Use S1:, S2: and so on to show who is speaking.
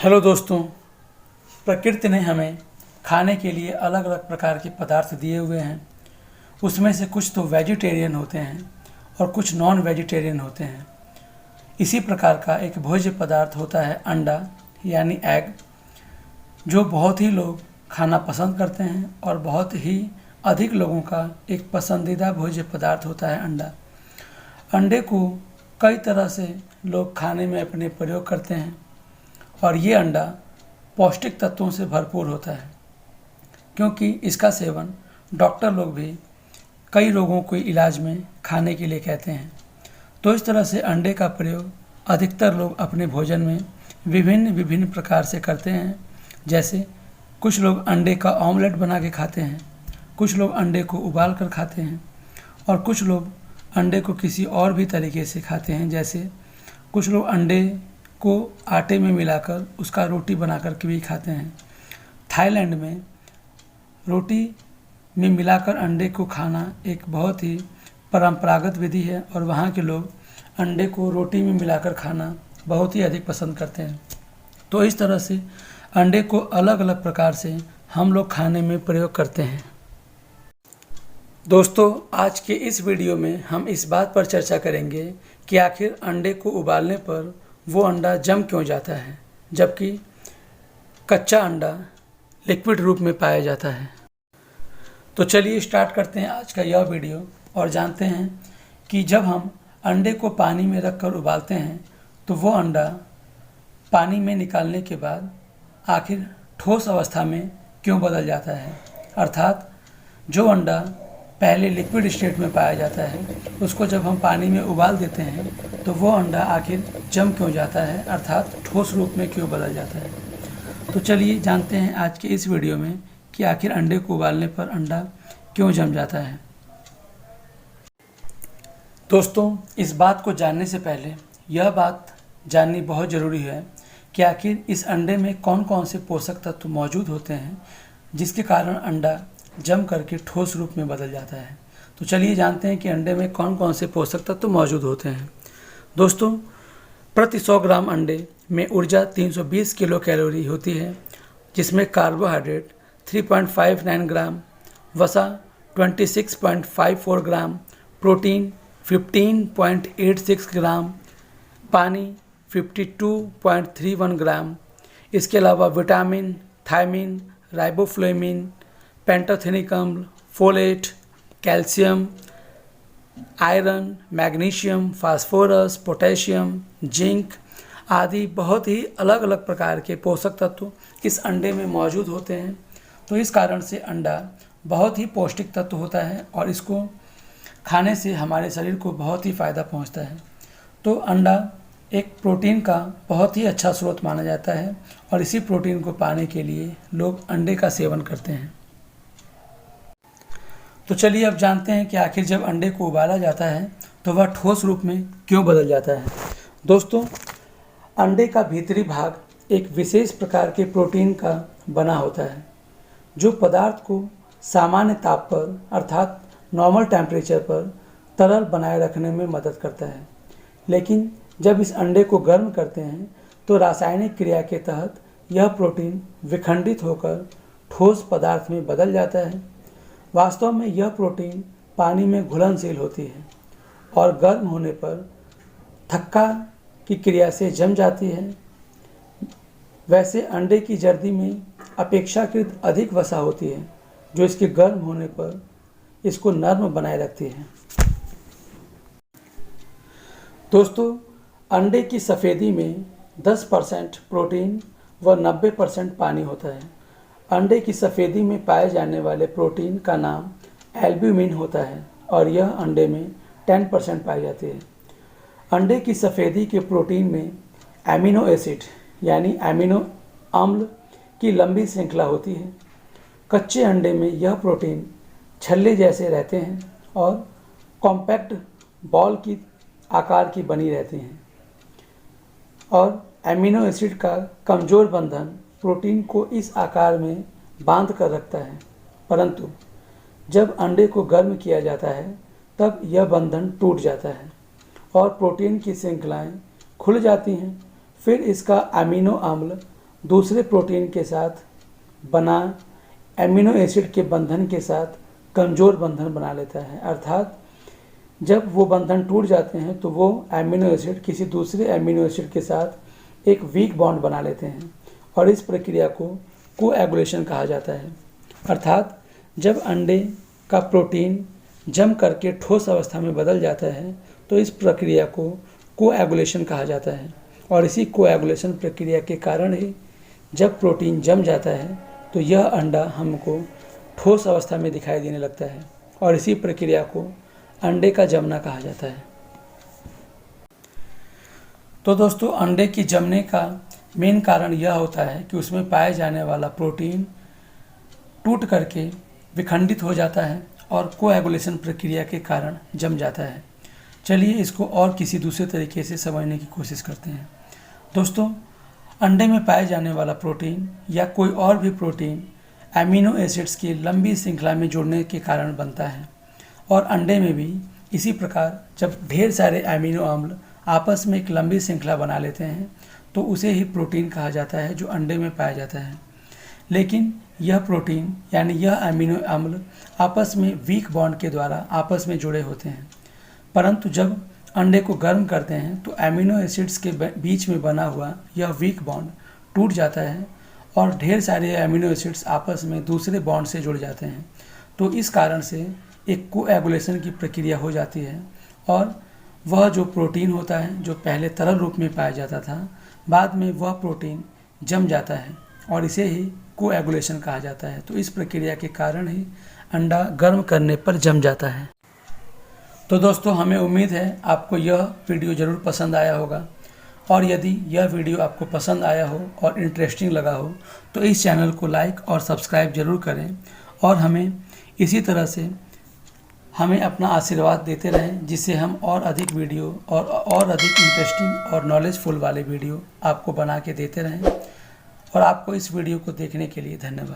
S1: Hello दोस्तों, प्रकृति ने हमें खाने के लिए अलग अलग प्रकार के पदार्थ दिए हुए हैं। उसमें से कुछ तो वेजिटेरियन होते हैं और कुछ नॉन वेजिटेरियन होते हैं। इसी प्रकार का एक भोज्य पदार्थ होता है अंडा यानी एग, जो बहुत ही लोग खाना पसंद करते हैं और बहुत ही अधिक लोगों का एक पसंदीदा भोज्य पदार्थ होता है अंडा। अंडे को कई तरह से लोग खाने में अपने प्रयोग करते हैं और ये अंडा पौष्टिक तत्वों से भरपूर होता है, क्योंकि इसका सेवन डॉक्टर लोग भी कई रोगों को इलाज में खाने के लिए कहते हैं। तो इस तरह से अंडे का प्रयोग अधिकतर लोग अपने भोजन में विभिन्न विभिन्न प्रकार से करते हैं। जैसे कुछ लोग अंडे का ऑमलेट बना के खाते हैं, कुछ लोग अंडे को उबाल कर खाते हैं और कुछ लोग अंडे को किसी और भी तरीके से खाते हैं। जैसे कुछ लोग अंडे को आटे में मिलाकर उसका रोटी बनाकर के भी खाते हैं। थाईलैंड में रोटी में मिलाकर अंडे को खाना एक बहुत ही परंपरागत विधि है और वहाँ के लोग अंडे को रोटी में मिलाकर खाना बहुत ही अधिक पसंद करते हैं। तो इस तरह से अंडे को अलग अलग प्रकार से हम लोग खाने में प्रयोग करते हैं। दोस्तों, आज के इस वीडियो में हम इस बात पर चर्चा करेंगे कि आखिर अंडे को उबालने पर वो अंडा जम क्यों जाता है, जबकि कच्चा अंडा लिक्विड रूप में पाया जाता है। तो चलिए स्टार्ट करते हैं आज का यह वीडियो और जानते हैं कि जब हम अंडे को पानी में रखकर उबालते हैं तो वो अंडा पानी में निकालने के बाद आखिर ठोस अवस्था में क्यों बदल जाता है। अर्थात जो अंडा पहले लिक्विड स्टेट में पाया जाता है उसको जब हम पानी में उबाल देते हैं तो वो अंडा आखिर जम क्यों जाता है, अर्थात ठोस रूप में क्यों बदल जाता है। तो चलिए जानते हैं आज के इस वीडियो में कि आखिर अंडे को उबालने पर अंडा क्यों जम जाता है। दोस्तों, इस बात को जानने से पहले यह बात जाननी बहुत ज़रूरी है कि आखिर इस अंडे में कौन कौन से पोषक तत्व मौजूद होते हैं जिसके कारण अंडा जम करके ठोस रूप में बदल जाता है। तो चलिए जानते हैं कि अंडे में कौन कौन से पोषक तत्व मौजूद होते हैं। दोस्तों, प्रति 100 ग्राम अंडे में ऊर्जा 320 किलो कैलोरी होती है, जिसमें कार्बोहाइड्रेट 3.59 ग्राम, वसा 26.54 ग्राम, प्रोटीन 15.86 ग्राम, पानी 52.31 ग्राम। इसके अलावा विटामिन, थायमिन, राइबोफ्लेविन, पेंटोथेनिक अम्ल, folate, calcium, iron, magnesium, phosphorus, potassium, zinc आदि बहुत ही अलग अलग प्रकार के पोषक तत्व इस अंडे में मौजूद होते हैं। तो इस कारण से अंडा बहुत ही पौष्टिक तत्व होता है और इसको खाने से हमारे शरीर को बहुत ही फ़ायदा पहुंचता है। तो अंडा एक प्रोटीन का बहुत ही अच्छा स्रोत माना जाता है और इसी प्रोटीन को पाने के लिए लोग अंडे का सेवन करते हैं। तो चलिए अब जानते हैं कि आखिर जब अंडे को उबाला जाता है तो वह ठोस रूप में क्यों बदल जाता है। दोस्तों, अंडे का भीतरी भाग एक विशेष प्रकार के प्रोटीन का बना होता है जो पदार्थ को सामान्य ताप पर अर्थात नॉर्मल टेम्परेचर पर तरल बनाए रखने में मदद करता है। लेकिन जब इस अंडे को गर्म करते हैं तो रासायनिक क्रिया के तहत यह प्रोटीन विखंडित होकर ठोस पदार्थ में बदल जाता है। वास्तव में यह प्रोटीन पानी में घुलनशील होती है और गर्म होने पर थक्का की क्रिया से जम जाती है। वैसे अंडे की जर्दी में अपेक्षाकृत अधिक वसा होती है जो इसके गर्म होने पर इसको नर्म बनाए रखती है। दोस्तों, अंडे की सफ़ेदी में 10% प्रोटीन व 90% पानी होता है। अंडे की सफ़ेदी में पाए जाने वाले प्रोटीन का नाम एल्ब्यूमिन होता है और यह अंडे में 10% पाई जाती है। अंडे की सफ़ेदी के प्रोटीन में एमिनो एसिड यानी एमिनो अम्ल की लंबी श्रृंखला होती है। कच्चे अंडे में यह प्रोटीन छल्ले जैसे रहते हैं और कॉम्पैक्ट बॉल की आकार की बनी रहती हैं और एमिनो एसिड का कमज़ोर बंधन प्रोटीन को इस आकार में बांध कर रखता है। परंतु जब अंडे को गर्म किया जाता है तब यह बंधन टूट जाता है और प्रोटीन की श्रृंखलाएं खुल जाती हैं। फिर इसका अमीनो अम्ल दूसरे प्रोटीन के साथ बना एमिनो एसिड के बंधन के साथ कमज़ोर बंधन बना लेता है। अर्थात जब वो बंधन टूट जाते हैं तो वो एमिनो एसिड किसी दूसरे एमिनो एसिड के साथ एक वीक बॉन्ड बना लेते हैं और इस प्रक्रिया को कोएगुलेशन कहा जाता है। अर्थात जब अंडे का प्रोटीन जम करके ठोस अवस्था में बदल जाता है तो इस प्रक्रिया को कोएगुलेशन कहा जाता है और इसी कोएगुलेशन प्रक्रिया के कारण ही जब प्रोटीन जम जाता है तो यह अंडा हमको ठोस अवस्था में दिखाई देने लगता है और इसी प्रक्रिया को अंडे का जमना कहा जाता है। तो दोस्तों, अंडे की जमने का मेन कारण यह होता है कि उसमें पाए जाने वाला प्रोटीन टूट करके विखंडित हो जाता है और कोएगुलेशन प्रक्रिया के कारण जम जाता है। चलिए इसको और किसी दूसरे तरीके से समझने की कोशिश करते हैं। दोस्तों, अंडे में पाए जाने वाला प्रोटीन या कोई और भी प्रोटीन एमिनो एसिड्स की लंबी श्रृंखला में जुड़ने के कारण बनता है और अंडे में भी इसी प्रकार जब ढेर सारे एमिनो अम्ल आपस में एक लंबी श्रृंखला बना लेते हैं तो उसे ही प्रोटीन कहा जाता है जो अंडे में पाया जाता है। लेकिन यह प्रोटीन यानी यह एमिनो अम्ल आपस में वीक बॉन्ड के द्वारा आपस में जुड़े होते हैं, परंतु जब अंडे को गर्म करते हैं तो एमिनो एसिड्स के बीच में बना हुआ यह वीक बॉन्ड टूट जाता है और ढेर सारे एमिनो एसिड्स आपस में दूसरे बॉन्ड से जुड़ जाते हैं। तो इस कारण से एक कोएगुलेशन की प्रक्रिया हो जाती है और वह जो प्रोटीन होता है जो पहले तरल रूप में पाया जाता था, बाद में वह प्रोटीन जम जाता है और इसे ही कोएगुलेशन कहा जाता है। तो इस प्रक्रिया के कारण ही अंडा गर्म करने पर जम जाता है। तो दोस्तों, हमें उम्मीद है आपको यह वीडियो ज़रूर पसंद आया होगा और यदि यह वीडियो आपको पसंद आया हो और इंटरेस्टिंग लगा हो तो इस चैनल को लाइक और सब्सक्राइब ज़रूर करें और हमें इसी तरह से हमें अपना आशीर्वाद देते रहें, जिससे हम और अधिक वीडियो और अधिक इंटरेस्टिंग और नॉलेजफुल वाले वीडियो आपको बना के देते रहें। और आपको इस वीडियो को देखने के लिए धन्यवाद।